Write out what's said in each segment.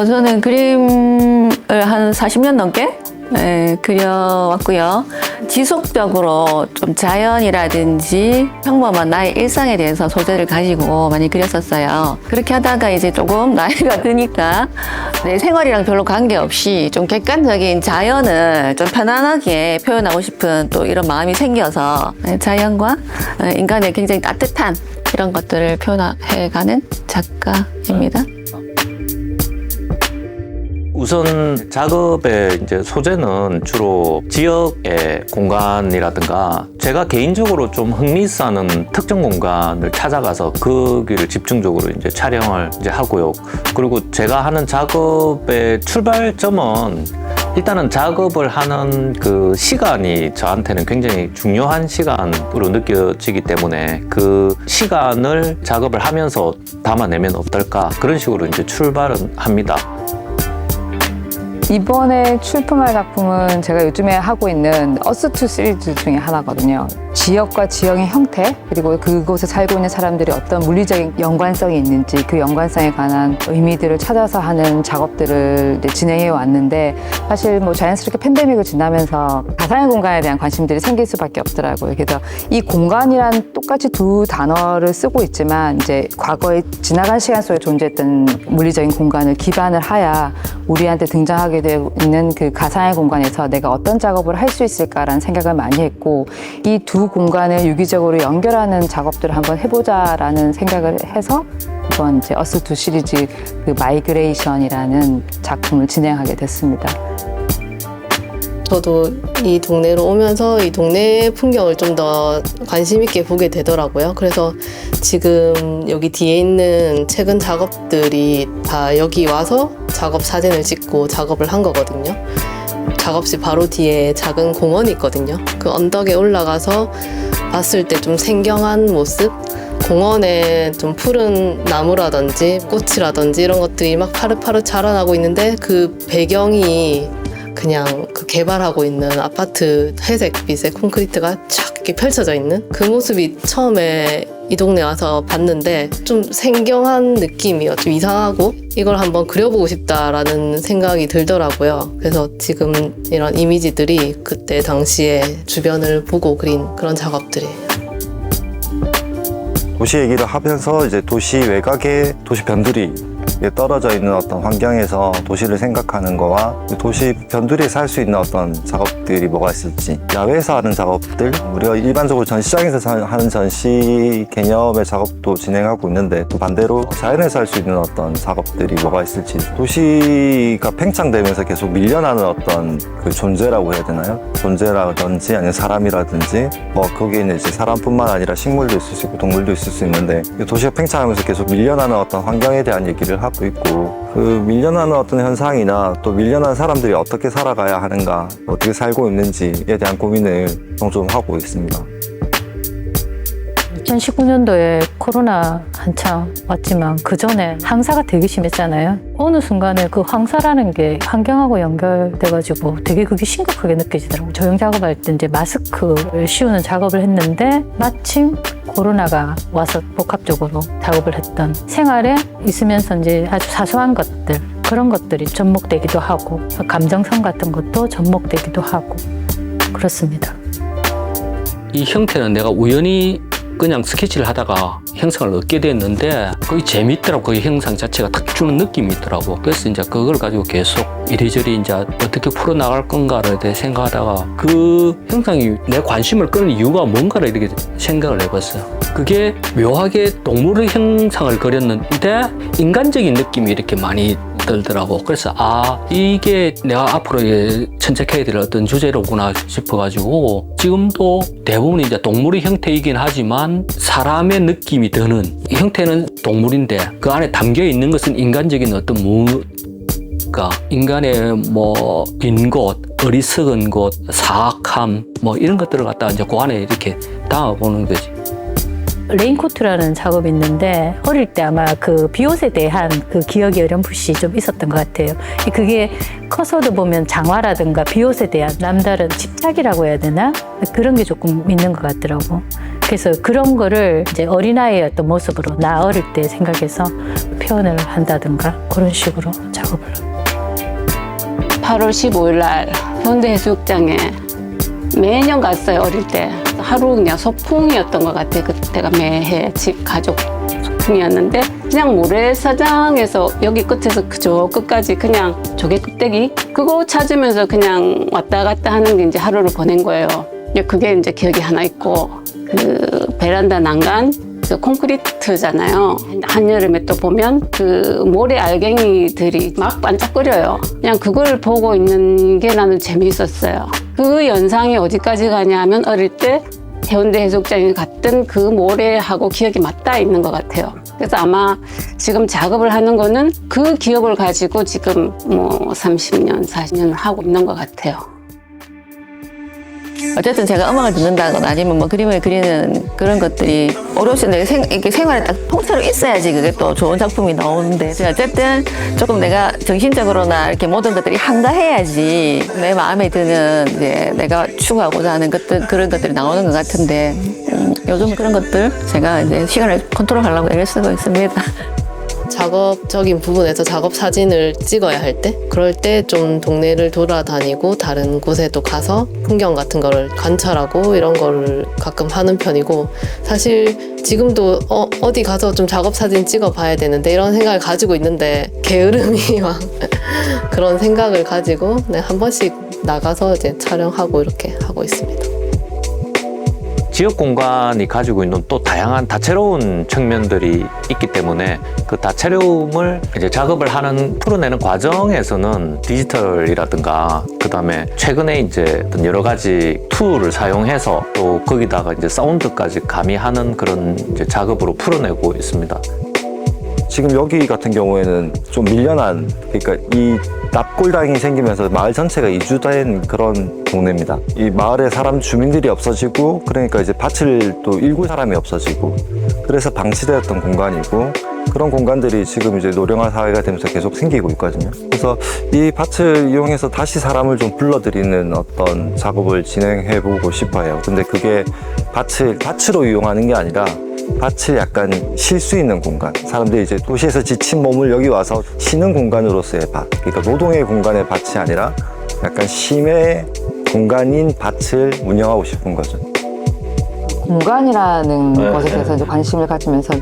저는 그림을 한 40년 넘게 그려왔고요. 지속적으로 좀 자연이라든지 평범한 나의 일상에 대해서 소재를 가지고 많이 그렸었어요. 그렇게 하다가 이제 조금 나이가 드니까 내 생활이랑 별로 관계없이 좀 객관적인 자연을 좀 편안하게 표현하고 싶은 또 이런 마음이 생겨서 자연과 인간의 굉장히 따뜻한 이런 것들을 표현해가는 작가입니다. 우선 작업의 이제 소재는 주로 지역의 공간이라든가 제가 개인적으로 좀 흥미있어하는 특정 공간을 찾아가서 거기를 집중적으로 이제 촬영을 이제 하고요. 그리고 제가 하는 작업의 출발점은 일단은 작업을 하는 그 시간이 저한테는 굉장히 중요한 시간으로 느껴지기 때문에 그 시간을 작업을 하면서 담아내면 어떨까 그런 식으로 이제 출발은 합니다. 이번에 출품할 작품은 제가 요즘에 하고 있는 어스2 시리즈 중에 하나거든요. 지역과 지역의 형태, 그리고 그곳에 살고 있는 사람들이 어떤 물리적인 연관성이 있는지 그 연관성에 관한 의미들을 찾아서 하는 작업들을 진행해 왔는데, 사실 뭐 자연스럽게 팬데믹을 지나면서 가상의 공간에 대한 관심들이 생길 수밖에 없더라고요. 그래서 이 공간이란 똑같이 두 단어를 쓰고 있지만 이제 과거에 지나간 시간 속에 존재했던 물리적인 공간을 기반을 하야 우리한테 등장하게 되고 있는 그 가상의 공간에서 내가 어떤 작업을 할 수 있을까라는 생각을 많이 했고, 이 두 공간을 유기적으로 연결하는 작업들을 한번 해보자라는 생각을 해서 이번 이제 어스2 시리즈 그 마이그레이션이라는 작품을 진행하게 됐습니다. 저도 이 동네로 오면서 이 동네 풍경을 좀 더 관심 있게 보게 되더라고요. 그래서 지금 여기 뒤에 있는 최근 작업들이 다 여기 와서 작업 사진을 찍고 작업을 한 거거든요. 작업실 바로 뒤에 작은 공원이 있거든요. 그 언덕에 올라가서 봤을 때 좀 생경한 모습? 공원에 좀 푸른 나무라든지 꽃이라든지 이런 것들이 막 파릇파릇 자라나고 있는데 그 배경이 그냥 그 개발하고 있는 아파트 회색빛의 콘크리트가 쫙 이렇게 펼쳐져 있는 그 모습이 처음에 이 동네 와서 봤는데 좀 생경한 느낌이요. 좀 이상하고 이걸 한번 그려보고 싶다라는 생각이 들더라고요. 그래서 지금 이런 이미지들이 그때 당시에 주변을 보고 그린 그런 작업들이에요. 도시 얘기를 하면서 이제 도시 외곽의 도시 변두리에 떨어져 있는 어떤 환경에서 도시를 생각하는 거와 도시 변두리에 살 수 있는 어떤 작업들이 뭐가 있을지, 야외에서 하는 작업들, 우리가 일반적으로 전시장에서 하는 전시 개념의 작업도 진행하고 있는데 또 반대로 자연에서 할 수 있는 어떤 작업들이 뭐가 있을지, 도시가 팽창되면서 계속 밀려나는 어떤 그 존재라고 해야 되나요? 존재라든지 아니면 사람이라든지 거기에는 이제 사람뿐만 아니라 식물도 있을 수 있고 동물도 있을 수 있는데 도시가 팽창하면서 계속 밀려나는 어떤 환경에 대한 얘기를 하고 있고, 그 밀려나는 어떤 현상이나 또 밀려나는 사람들이 어떻게 살아가야 하는가, 어떻게 살고 있는지에 대한 고민을 좀 하고 있습니다. 2019년도에 코로나 한창 왔지만 그 전에 황사가 되게 심했잖아요. 어느 순간에 그 황사라는 게 환경하고 연결돼가지고 되게 그게 심각하게 느껴지더라고요. 조형 작업할 때 이제 마스크를 씌우는 작업을 했는데 마침 코로나가 와서 복합적으로 작업을 했던, 생활에 있으면서 이제 아주 사소한 것들, 그런 것들이 접목되기도 하고 감정선 같은 것도 접목되기도 하고 그렇습니다. 이 형태는 내가 우연히 그냥 스케치를 하다가 형상을 얻게 됐는데 그게 재밌더라고. 그 형상 자체가 딱 주는 느낌이 있더라고. 그래서 이제 그걸 가지고 계속 이리저리 이제 어떻게 풀어나갈 건가를 생각하다가 그 형상이 내 관심을 끄는 이유가 뭔가를 이렇게 생각을 해봤어요. 그게 묘하게 동물의 형상을 그렸는데 인간적인 느낌이 이렇게 많이 들더라고. 그래서 이게 내가 앞으로 천착해야 될 어떤 주제로구나 싶어가지고 지금도 대부분 이제 동물의 형태이긴 하지만 사람의 느낌이 드는, 이 형태는 동물인데 그 안에 담겨 있는 것은 인간적인 어떤 그러니까 인간의 뭐 빈 곳, 어리석은 곳, 사악함 뭐 이런 것들을 갖다가 이제 그 안에 이렇게 담아보는 거지. 레인코트라는 작업이 있는데 어릴 때 아마 그 비옷에 대한 그 기억이 어렴풋이 좀 있었던 것 같아요. 그게 커서도 보면 장화라든가 비옷에 대한 남다른 집착이라고 해야 되나? 그런 게 조금 있는 것 같더라고. 그래서 그런 거를 이제 어린아이의 어떤 모습으로 나 어릴 때 생각해서 표현을 한다든가 그런 식으로 작업을. 8월 15일 날 현대해수욕장에 매년 갔어요. 어릴 때 하루 그냥 소풍이었던 것 같아요. 그때가 매해 집 가족 소풍이었는데 그냥 모래사장에서 여기 끝에서 저 끝까지 그냥 조개 껍데기 그거 찾으면서 그냥 왔다 갔다 하는 게 이제 하루를 보낸 거예요. 그게 이제 기억이 하나 있고 그 베란다 난간 그 콘크리트잖아요. 한여름에 또 보면 그 모래 알갱이들이 막 반짝거려요. 그냥 그걸 보고 있는 게 나는 재미있었어요. 그 연상이 어디까지 가냐 하면 어릴 때 해운대해수욕장에 갔던 그 모래하고 기억이 맞닿아 있는 것 같아요. 그래서 아마 지금 작업을 하는 거는 그 기억을 가지고 지금 뭐 30년, 40년을 하고 있는 것 같아요. 어쨌든 제가 음악을 듣는다거나 아니면 뭐 그림을 그리는 그런 것들이 오롯이 내 이렇게 생활에 딱 통째로 있어야지 그게 또 좋은 작품이 나오는데 어쨌든 조금 내가 정신적으로나 이렇게 모든 것들이 한가해야지 내 마음에 드는 이제 내가 추구하고자 하는 것들 그런 것들이 나오는 것 같은데 요즘 그런 것들 제가 이제 시간을 컨트롤하려고 애를 쓰고 있습니다. 작업적인 부분에서 작업 사진을 찍어야 할 때 그럴 때 좀 동네를 돌아다니고 다른 곳에도 가서 풍경 같은 거를 관찰하고 이런 거를 가끔 하는 편이고 사실 지금도 어디 가서 좀 작업 사진 찍어 봐야 되는데 이런 생각을 가지고 있는데 게으름이 막 그런 생각을 가지고 한 번씩 나가서 이제 촬영하고 이렇게 하고 있습니다. 지역 공간이 가지고 있는 또 다양한 다채로운 측면들이 있기 때문에 그 다채로움을 이제 작업을 풀어내는 과정에서는 디지털이라든가 그다음에 최근에 이제 어떤 여러 가지 툴을 사용해서 또 거기다가 이제 사운드까지 가미하는 그런 이제 작업으로 풀어내고 있습니다. 지금 여기 같은 경우에는 좀 밀려난, 그러니까 이 납골당이 생기면서 마을 전체가 이주된 그런 동네입니다. 이 마을에 주민들이 없어지고, 그러니까 이제 밭을 또 일굴 사람이 없어지고, 그래서 방치되었던 공간이고, 그런 공간들이 지금 이제 노령화 사회가 되면서 계속 생기고 있거든요. 그래서 이 밭을 이용해서 다시 사람을 좀 불러들이는 어떤 작업을 진행해보고 싶어요. 근데 그게 밭으로 이용하는 게 아니라 밭을 약간 쉴 수 있는 공간, 사람들이 이제 도시에서 지친 몸을 여기 와서 쉬는 공간으로서의 밭, 그러니까 노동의 공간의 밭이 아니라 약간 쉼의 공간인 밭을 운영하고 싶은 거죠. 공간이라는 것에 대해서 이제 관심을 가지면서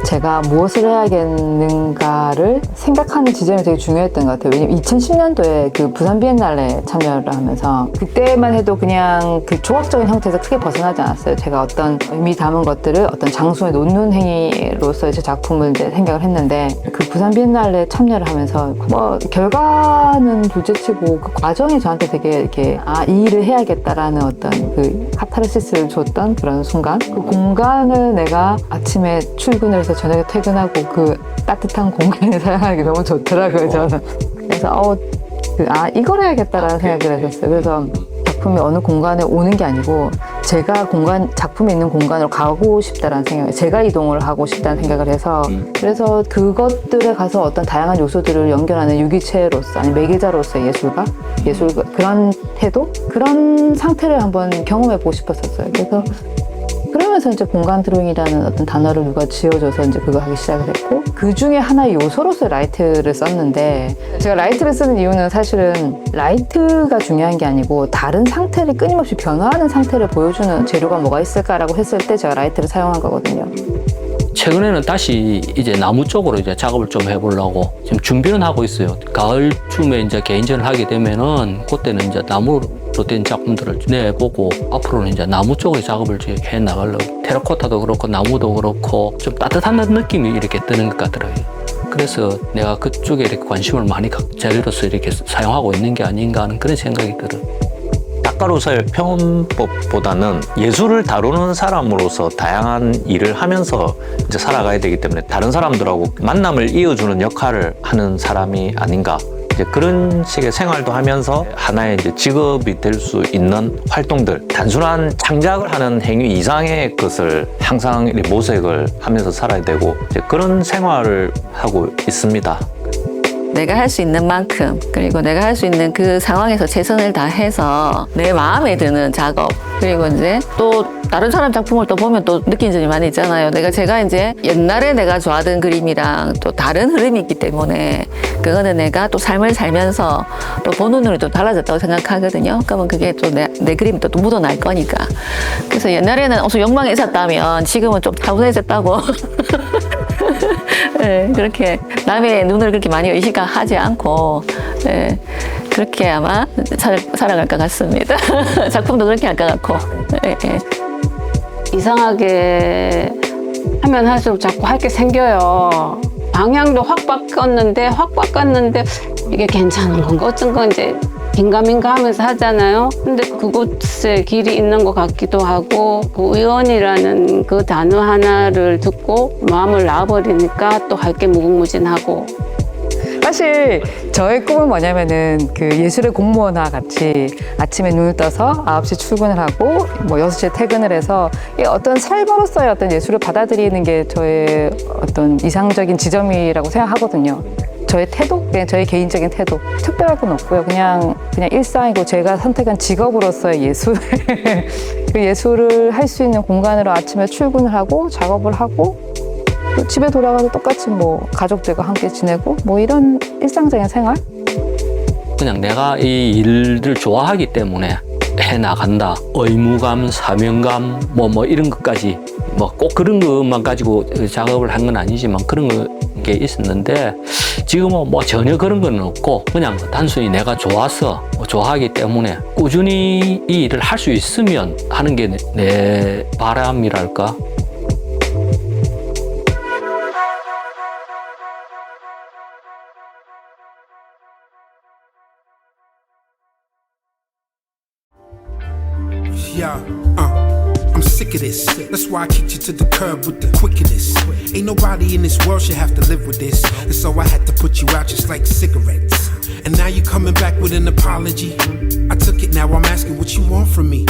제가 무엇을 해야겠는가를 생각하는 지점이 되게 중요했던 것 같아요. 왜냐면 2010년도에 그 부산 비엔날레 참여를 하면서 그때만 해도 그냥 그 조각적인 형태에서 크게 벗어나지 않았어요. 제가 어떤 의미 담은 것들을 어떤 장소에 놓는 행위로서 제 작품을 이제 생각을 했는데 그 부산 비엔날레 참여를 하면서 뭐 결과는 둘째치고 그 과정이 저한테 되게 이렇게 이 일을 해야겠다라는 어떤 그 카타르시스를 줬던 그런 순간, 그 공간을 내가 아침에 출근을 해서 저녁에 퇴근하고 그 따뜻한 공간에 사용하는 게 너무 좋더라고요, 저는. 그래서 이걸 해야겠다라는 생각을 했었어요. 그래서 작품이 어느 공간에 오는 게 아니고 제가 작품이 있는 공간으로 가고 싶다라는 생각, 제가 이동을 하고 싶다는 생각을 해서 그래서 그것들에 가서 어떤 다양한 요소들을 연결하는 유기체로서 아니 매개자로서의 예술가 그런 태도, 그런 상태를 한번 경험해 보고 싶었었어요. 그래서 그러면서 이제 공간 드로잉이라는 어떤 단어를 누가 지어줘서 이제 그거 하기 시작을 했고, 그 중에 하나의 요소로서 라이트를 썼는데, 제가 라이트를 쓰는 이유는 사실은 라이트가 중요한 게 아니고 다른 상태를 끊임없이 변화하는 상태를 보여주는 재료가 뭐가 있을까라고 했을 때 제가 라이트를 사용한 거거든요. 최근에는 다시 이제 나무 쪽으로 이제 작업을 좀 해보려고 지금 준비는 하고 있어요. 가을쯤에 이제 개인전을 하게 되면은 그때는 이제 나무로 된 작품들을 내보고 앞으로는 이제 나무 쪽의 작업을 해 나가려고. 테라코타도 그렇고 나무도 그렇고 좀 따뜻한 느낌이 이렇게 드는 것 같더라고요. 그래서 내가 그쪽에 이렇게 관심을 많이 재료로서 이렇게 사용하고 있는 게 아닌가 하는 그런 생각이 들어요. 작가로서의 표현법보다는 예술을 다루는 사람으로서 다양한 일을 하면서 이제 살아가야 되기 때문에 다른 사람들하고 만남을 이어주는 역할을 하는 사람이 아닌가 이제 그런 식의 생활도 하면서 하나의 이제 직업이 될 수 있는 활동들, 단순한 창작을 하는 행위 이상의 것을 항상 이렇게 모색을 하면서 살아야 되고 이제 그런 생활을 하고 있습니다. 내가 할 수 있는 만큼, 그리고 내가 할 수 있는 그 상황에서 최선을 다해서 내 마음에 드는 작업, 그리고 이제 또 다른 사람 작품을 또 보면 또 느낀 점이 많이 있잖아요. 제가 이제 옛날에 내가 좋아하던 그림이랑 또 다른 흐름이 있기 때문에 그거는 내가 또 삶을 살면서 또 보는 눈이 또 달라졌다고 생각하거든요. 그러면 그게 또 내 그림이 또 묻어날 거니까. 그래서 옛날에는 엄청 욕망이 있었다면 지금은 좀 차분해졌다고. 네, 그렇게 남의 눈을 그렇게 많이 의식하지 않고 네, 그렇게 아마 살아갈 것 같습니다. 작품도 그렇게 할 것 같고. 네, 네. 이상하게 하면 할수록 자꾸 할 게 생겨요. 방향도 확 바꿨는데 이게 괜찮은 건가? 어쩐 건 이제 긴가민가 하면서 하잖아요. 근데 그곳에 길이 있는 것 같기도 하고 그 우연이라는 그 단어 하나를 듣고 마음을 놔버리니까 또 할 게 무궁무진하고. 사실 저의 꿈은 뭐냐면은 그 예술의 공무원과 같이 아침에 눈을 떠서 9시 출근을 하고 뭐 6시에 퇴근을 해서 이 어떤 삶으로서의 어떤 예술을 받아들이는 게 저의 어떤 이상적인 지점이라고 생각하거든요. 저의 태도? 그냥 저의 개인적인 태도. 특별할 건 없고요. 그냥 일상이고 제가 선택한 직업으로서의 예술. 그 예술을 할 수 있는 공간으로 아침에 출근을 하고 작업을 하고 집에 돌아가서 똑같이 뭐 가족들과 함께 지내고 뭐 이런 일상적인 생활? 그냥 내가 이 일을 좋아하기 때문에 해 나간다. 의무감, 사명감, 뭐 이런 것까지 뭐 꼭 그런 것만 가지고 작업을 한 건 아니지만 그런 게 있었는데 지금은 뭐 전혀 그런 건 없고 그냥 단순히 내가 좋아서 좋아하기 때문에 꾸준히 이 일을 할 수 있으면 하는 게 내 바람이랄까. Yeah, I'm sick of this. That's why I kicked you to the curb with the quickness. Ain't nobody in this world should have to live with this. And so I had to put you out just like cigarettes. And now you coming back with an apology. I took it, now I'm asking what you want from me.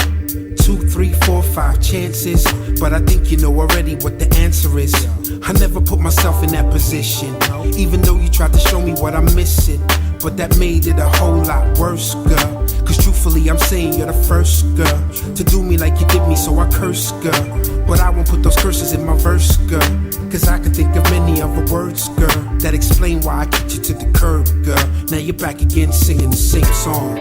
2, 3, 4, 5 chances. But I think you know already what the answer is. I never put myself in that position. Even though you tried to show me what I'm missing. But that made it a whole lot worse, girl. Cause truthfully, I'm saying you're the first girl to do me like you did me, so I curse, girl. But I won't put those curses in my verse, girl. Cause I can think of many other words, girl, that explain why I kicked you to the curb, girl. Now you're back again singing the same song.